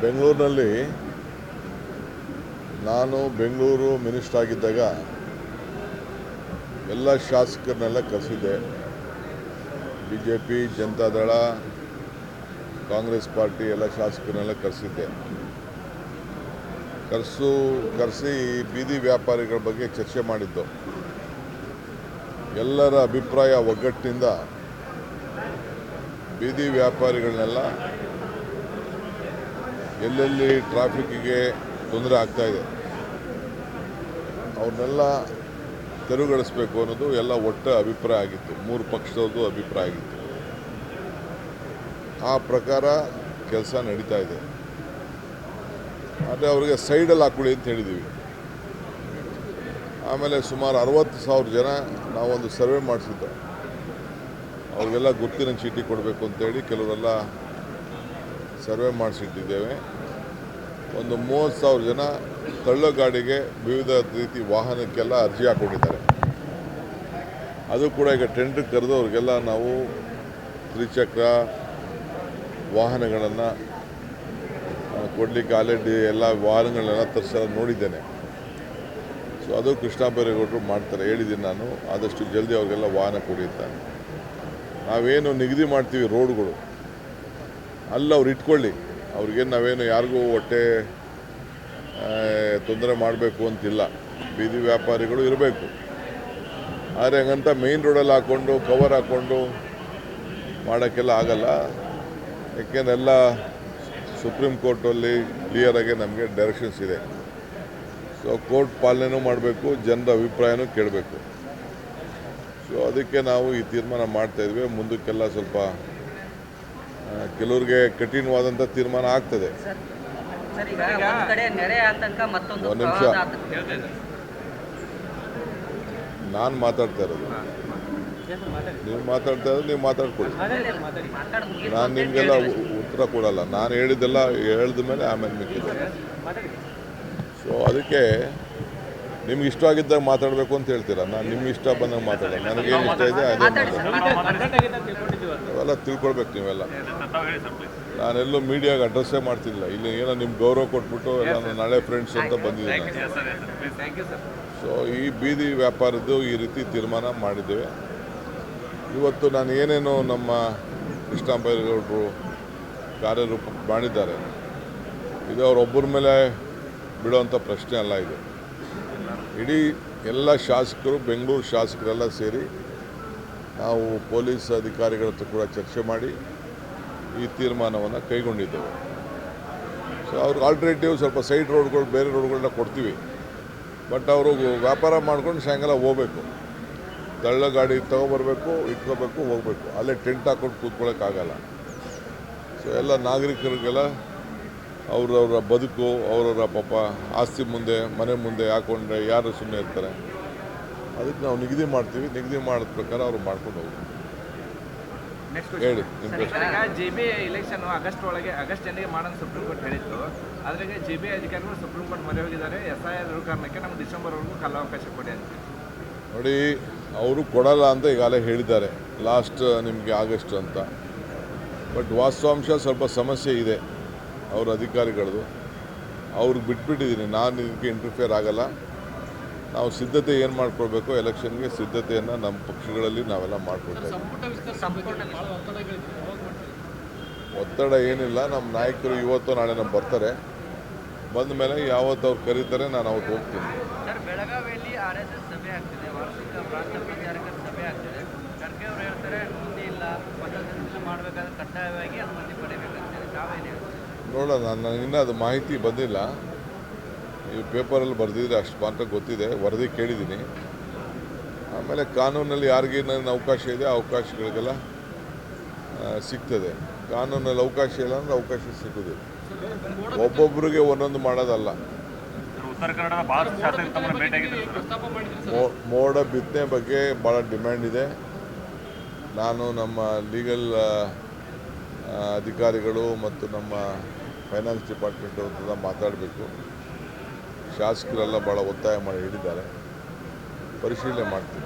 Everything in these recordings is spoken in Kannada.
ಬೆಂಗಳೂರಿನಲ್ಲಿ ನಾನು ಬೆಂಗಳೂರು ಮಿನಿಸ್ಟರ್ ಆಗಿದ್ದಾಗ ಎಲ್ಲ ಶಾಸಕರನ್ನೆಲ್ಲ ಕರೆಸಿದ್ದೆ. BJP, ಜನತಾದಳ, ಕಾಂಗ್ರೆಸ್ ಪಾರ್ಟಿ ಎಲ್ಲ ಶಾಸಕರನ್ನೆಲ್ಲ ಕರೆಸಿದ್ದೆ. ಕರೆಸಿ ಬೀದಿ ವ್ಯಾಪಾರಿಗಳ ಬಗ್ಗೆ ಚರ್ಚೆ ಮಾಡಿದ್ದು. ಎಲ್ಲರ ಅಭಿಪ್ರಾಯ ಒಗ್ಗಟ್ಟಿನಿಂದ ಬೀದಿ ವ್ಯಾಪಾರಿಗಳನ್ನೆಲ್ಲ ಎಲ್ಲೆಲ್ಲಿ ಟ್ರಾಫಿಕ್ಕಿಗೆ ತೊಂದರೆ ಆಗ್ತಾಯಿದೆ ಅವ್ರನ್ನೆಲ್ಲ ತೆರವುಗೊಳಿಸಬೇಕು ಅನ್ನೋದು ಎಲ್ಲ ಒಟ್ಟ ಅಭಿಪ್ರಾಯ ಆಗಿತ್ತು. ಮೂರು ಪಕ್ಷದವ್ರದ್ದು ಅಭಿಪ್ರಾಯ ಆಗಿತ್ತು. ಆ ಪ್ರಕಾರ ಕೆಲಸ ನಡೀತಾ ಇದೆ. ಆದರೆ ಅವರಿಗೆ ಸೈಡಲ್ಲಿ ಹಾಕ್ಕೊಳ್ಳಿ ಅಂತ ಹೇಳಿದ್ದೀವಿ. ಆಮೇಲೆ ಸುಮಾರು 60,000 ಜನ ನಾವೊಂದು ಸರ್ವೆ ಮಾಡಿಸಿದ್ದು. ಅವ್ರಿಗೆಲ್ಲ ಗುರುತಿನ ಚೀಟಿ ಕೊಡಬೇಕು ಅಂತೇಳಿ ಕೆಲವರೆಲ್ಲ ಸರ್ವೆ ಮಾಡಿಸಿಟ್ಟಿದ್ದೇವೆ. ಒಂದು 30,000 ಜನ ತಳ್ಳೋ ಗಾಡಿಗೆ ವಿವಿಧ ರೀತಿ ವಾಹನಕ್ಕೆಲ್ಲ ಅರ್ಜಿ ಹಾಕ್ಕೊಂಡಿದ್ದಾರೆ. ಅದು ಕೂಡ ಈಗ ಟೆಂಡರ್ ಕರೆದು ಅವ್ರಿಗೆಲ್ಲ ನಾವು ತ್ರಿಚಕ್ರ ವಾಹನಗಳನ್ನು ಕೊಡಲಿಕ್ಕೆ ಆಲ್ರೆಡಿ ಎಲ್ಲ ವಾಹನಗಳನ್ನೆಲ್ಲ ತರಿಸೋದು ನೋಡಿದ್ದೇನೆ. ಸೊ ಅದು ಕೃಷ್ಣ ಬೈರೇಗೌಡರು ಮಾಡ್ತಾರೆ, ಹೇಳಿದ್ದೀನಿ ನಾನು. ಆದಷ್ಟು ಜಲ್ದಿ ಅವ್ರಿಗೆಲ್ಲ ವಾಹನ ಕೊಡಿ ಅಂತ. ನಾವೇನು ನಿಗದಿ ಮಾಡ್ತೀವಿ ರೋಡ್ಗಳು ಅಲ್ಲಿ ಅವ್ರು ಇಟ್ಕೊಳ್ಳಿ. ಅವ್ರಿಗೇನು ನಾವೇನು ಯಾರಿಗೂ ಹೊಟ್ಟೆ ತೊಂದರೆ ಮಾಡಬೇಕು ಅಂತಿಲ್ಲ. ಬೀದಿ ವ್ಯಾಪಾರಿಗಳು ಇರಬೇಕು. ಆದರೆ ಹಂಗಂತ ಮೇಯ್ನ್ ರೋಡಲ್ಲಿ ಹಾಕ್ಕೊಂಡು ಕವರ್ ಹಾಕ್ಕೊಂಡು ಮಾಡೋಕ್ಕೆಲ್ಲ ಆಗಲ್ಲ. ಯಾಕೆಂದ್ರೆ ಎಲ್ಲ ಸುಪ್ರೀಂ ಕೋರ್ಟಲ್ಲಿ ಕ್ಲಿಯರಾಗಿ ನಮಗೆ ಡೈರೆಕ್ಷನ್ಸ್ ಇದೆ. ಸೊ ಕೋರ್ಟ್ ಪಾಲನೆನೂ ಮಾಡಬೇಕು, ಜನರ ಅಭಿಪ್ರಾಯನೂ ಕೇಳಬೇಕು. ಸೊ ಅದಕ್ಕೆ ನಾವು ಈ ತೀರ್ಮಾನ ಮಾಡ್ತಾಯಿದ್ವಿ. ಮುಂದಕ್ಕೆಲ್ಲ ಸ್ವಲ್ಪ ಕೆಲವ್ರಿಗೆ ಕಠಿಣವಾದಂಥ ತೀರ್ಮಾನ ಆಗ್ತದೆ. ಒಂದು ನಿಮಿಷ, ನಾನು ಮಾತಾಡ್ತಾ ಇರೋದು, ನೀವು ಮಾತಾಡ್ತಾ ಇರೋದು ನೀವು ಮಾತಾಡ್ಕೊಳ್ಳಿ. ನಾನು ನಿಮಗೆಲ್ಲ ಉತ್ತರ ಕೊಡಲ್ಲ. ನಾನು ಹೇಳಿದ್ದೆಲ್ಲ ಹೇಳಿದ ಮೇಲೆ ಆಮೇಲೆ ಮಿಕ್ಕಿದೆ. ಸೊ ಅದಕ್ಕೆ ನಿಮ್ಗೆ ಇಷ್ಟ ಆಗಿದ್ದಾಗ ಮಾತಾಡಬೇಕು ಅಂತ ಹೇಳ್ತೀರಾ. ನಾನು ನಿಮ್ಗೆ ಇಷ್ಟ ಬಂದಾಗ ಮಾತಾಡೋಲ್ಲ. ನನಗೇನು ಇಷ್ಟ ಇದೆ ಅವೆಲ್ಲ ತಿಳ್ಕೊಳ್ಬೇಕು ನೀವೆಲ್ಲ. ನಾನೆಲ್ಲೂ ಮೀಡಿಯಾಗೆ ಅಡ್ರೆಸ್ಸೇ ಮಾಡ್ತಿಲ್ಲ. ಇಲ್ಲಿ ಏನೋ ನಿಮ್ಮ ಗೌರವ ಕೊಟ್ಬಿಟ್ಟು ನಾನು ನಾಳೆ ಫ್ರೆಂಡ್ಸ್ ಅಂತ ಬಂದಿದ್ದೀನಿ. ಸೊ ಈ ಬೀದಿ ವ್ಯಾಪಾರದ್ದು ಈ ರೀತಿ ತೀರ್ಮಾನ ಮಾಡಿದ್ದೇವೆ. ಇವತ್ತು ನಾನು ಏನೇನು ನಮ್ಮ ಕೃಷ್ಣ ಬೈರೇಗೌಡರು ಕಾರ್ಯರೂಪ ಮಾಡಿದ್ದಾರೆ, ಇದು ಅವರೊಬ್ಬರ ಮೇಲೆ ಬಿಡುವಂಥ ಪ್ರಶ್ನೆ ಅಲ್ಲ. ಇದು ಇಡೀ ಎಲ್ಲ ಶಾಸಕರು, ಬೆಂಗಳೂರು ಶಾಸಕರೆಲ್ಲ ಸೇರಿ ನಾವು ಪೊಲೀಸ್ ಅಧಿಕಾರಿಗಳ ಹತ್ರ ಕೂಡ ಚರ್ಚೆ ಮಾಡಿ ಈ ತೀರ್ಮಾನವನ್ನು ಕೈಗೊಂಡಿದ್ದೇವೆ. ಸೊ ಅವ್ರಿಗೆ ಆಲ್ಟರ್ನೇಟಿವ್ ಸ್ವಲ್ಪ ಸೈಡ್ ರೋಡ್ಗಳು, ಬೇರೆ ರೋಡ್ಗಳನ್ನ ಕೊಡ್ತೀವಿ. ಬಟ್ ಅವರು ವ್ಯಾಪಾರ ಮಾಡ್ಕೊಂಡು ಸಾಯಂಕಾಲ ಹೋಗಬೇಕು. ತಳ್ಳ ಗಾಡಿ ತೊಗೊಬರ್ಬೇಕು, ಇಟ್ಕೋಬೇಕು, ಹೋಗಬೇಕು. ಅಲ್ಲೇ ಟೆಂಟ್ ಹಾಕ್ಕೊಂಡು ಕೂತ್ಕೊಳ್ಳೋಕ್ಕಾಗಲ್ಲ. ಸೊ ಎಲ್ಲ ನಾಗರಿಕರಿಗೆಲ್ಲ ಅವರವರ ಬದುಕು, ಅವರವರ ಪಾಪ ಆಸ್ತಿ ಮುಂದೆ, ಮನೆ ಮುಂದೆ ಹಾಕ್ಕೊಂಡ್ರೆ ಯಾರು ಸುಮ್ಮನೆ ಇರ್ತಾರೆ. ಅದಕ್ಕೆ ನಾವು ನಿಗದಿ ಮಾಡ್ತೀವಿ. ನಿಗದಿ ಮಾಡಿದ ಪ್ರಕಾರ ಅವರು ಮಾಡ್ಕೊಂಡು ಹೋಗ್ಬೇಕು. ಹೇಳಿ ನಿಮ್ಮ ಪ್ರಶ್ನೆ. JB ಎಲೆಕ್ಷನ್ ಆಗಸ್ಟ್ ಎಂಡಿಗೆ ಮಾಡೋಣ ಸುಪ್ರೀಂ ಕೋರ್ಟ್ ಹೇಳಿತ್ತು. ಅದ್ರಾಗೆ JB ಅಧಿಕಾರಿಗಳು ಸುಪ್ರೀಂ ಕೋರ್ಟ್ ಮೊರೆ ಹೋಗಿದ್ದಾರೆ. SIR ಕಾರಣಕ್ಕೆ ನಮ್ಗೆ ಡಿಸೆಂಬರ್ವರೆಗೂ ಕಾಲಾವಕಾಶ ಕೊಡಿ ಅಂತ. ನೋಡಿ, ಅವರು ಕೊಡಲ್ಲ ಅಂತ ಈಗಾಗಲೇ ಹೇಳಿದ್ದಾರೆ. ಲಾಸ್ಟ್ ನಿಮಗೆ ಆಗಸ್ಟ್ ಅಂತ. ಬಟ್ ವಾಸ್ತವಾಂಶ ಸ್ವಲ್ಪ ಸಮಸ್ಯೆ ಇದೆ ಅವ್ರ ಅಧಿಕಾರಿಗಳದು. ಅವ್ರಿಗೆ ಬಿಟ್ಬಿಟ್ಟಿದ್ದೀನಿ. ನಾನು ಇದಕ್ಕೆ ಇಂಟರ್ಫಿಯರ್ ಆಗಲ್ಲ. ನಾವು ಸಿದ್ಧತೆ ಏನು ಮಾಡ್ಕೊಳ್ಬೇಕು, ಎಲೆಕ್ಷನ್ಗೆ ಸಿದ್ಧತೆಯನ್ನು ನಮ್ಮ ಪಕ್ಷಗಳಲ್ಲಿ ನಾವೆಲ್ಲ ಮಾಡ್ಕೊಳ್ತೇವೆ. ಒತ್ತಡ ಏನಿಲ್ಲ. ನಮ್ಮ ನಾಯಕರು ಇವತ್ತು ನಾಳೆ ನಮ್ಮ ಬರ್ತಾರೆ. ಬಂದ ಮೇಲೆ ಯಾವತ್ತು ಅವ್ರು ಕರೀತಾರೆ ನಾನು ಅವತ್ತು ಹೋಗ್ತೀನಿ. ಸರ್, ಬೆಳಗಾವಿಯಲ್ಲಿ RSS ಸಭೆ ಆಗ್ತಿದೆ. ವಾರ್ಷಿಕ ಪ್ರಾಂತ ಪ್ರಚಾರಕರ ಸಭೆ ಆಗ್ತಿದೆ. ಖರ್ಗೆ ಅವರು ಹೇಳ್ತಾರೆ ಅನುಮತಿ ಇಲ್ಲ, ಪದದಿಂದ ಮಾಡಬೇಕಾದ್ರೆ ಕಡ್ಡಾಯವಾಗಿ ಅನುಮತಿ ಪಡೆಯಬೇಕಂತೇಳಿ. ತಾವೇನು ನೋಡೋಣ, ನನಗಿನ್ನೂ ಅದು ಮಾಹಿತಿ ಬಂದಿಲ್ಲ. ಈ ಪೇಪರಲ್ಲಿ ಬರೆದಿದ್ರೆ ಅಷ್ಟು ಮಾತ್ರ ಗೊತ್ತಿದೆ. ವರದಿ ಕೇಳಿದ್ದೀನಿ. ಆಮೇಲೆ ಕಾನೂನಲ್ಲಿ ಯಾರಿಗೇನೇನು ಅವಕಾಶ ಇದೆ ಆ ಅವಕಾಶಗಳಿಗೆಲ್ಲ ಸಿಗ್ತದೆ. ಕಾನೂನಲ್ಲಿ ಅವಕಾಶ ಇಲ್ಲ ಅಂದರೆ ಅವಕಾಶ ಸಿಗೋದಿಲ್ಲ. ಒಬ್ಬೊಬ್ಬರಿಗೆ ಒಂದೊಂದು ಮಾಡೋದಲ್ಲ. ಮೋಡ ಬಿತ್ತನೆ ಬಗ್ಗೆ ಭಾಳ ಡಿಮ್ಯಾಂಡ್ ಇದೆ. ನಾನು ನಮ್ಮ ಲೀಗಲ್ ಅಧಿಕಾರಿಗಳು ಮತ್ತು ನಮ್ಮ ಫೈನಾನ್ಸ್ ಡಿಪಾರ್ಟ್ಮೆಂಟ್ ಹತ್ರ ಮಾತಾಡಬೇಕು. ಶಾಸಕರೆಲ್ಲ ಭಾಳ ಒತ್ತಾಯ ಮಾಡಿ ಹೇಳಿದ್ದಾರೆ. ಪರಿಶೀಲನೆ ಮಾಡ್ತೀನಿ.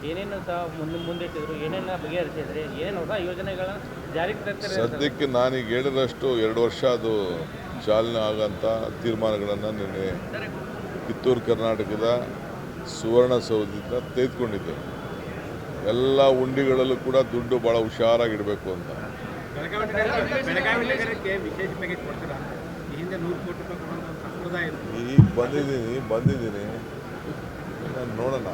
ಏನೇನು ಸಹ ಮುಂದಿಟ್ಟಿದ್ರು, ಏನೇನು ಬಗೆಹರಿಸಿದ್ರೆ, ಏನೇನು ಹೊಸ ಯೋಜನೆಗಳನ್ನ ಜಾರಿಗೆ ತರ್ತಾರೆ ಅಂತ. ಸದ್ಯಕ್ಕೆ ನಾನೀಗ ಹೇಳಿದಷ್ಟು 2 ವರ್ಷ ಅದು ಚಾಲನೆ ಆಗೋಂಥ ತೀರ್ಮಾನಗಳನ್ನು ನಿನ್ನೆ ಕಿತ್ತೂರು ಕರ್ನಾಟಕದ ಸುವರ್ಣಸೌಧದಿಂದ ತೆಗೆದುಕೊಂಡಿದ್ದೆ. ಎಲ್ಲ ಉಂಡಿಗಳಲ್ಲೂ ಕೂಡ ದುಡ್ಡು ಭಾಳ ಹುಷಾರಾಗಿಡಬೇಕು ಅಂತ. ಬೆಳಗಾವಿ ನಗರಕ್ಕೆ ವಿಶೇಷ ಪ್ಯಾಕೇಜ್ ಕೊಡ್ತೀರಾ? ಈ ಹಿಂದೆ 100 ಕೋಟಿ ರೂಪಾಯಿ ಕೊಡುವಂಥ ಸಂಪ್ರದಾಯ ಇದೆ. ಈಗ ಬಂದಿದ್ದೀನಿ ನಾನು ನೋಡೋಣ.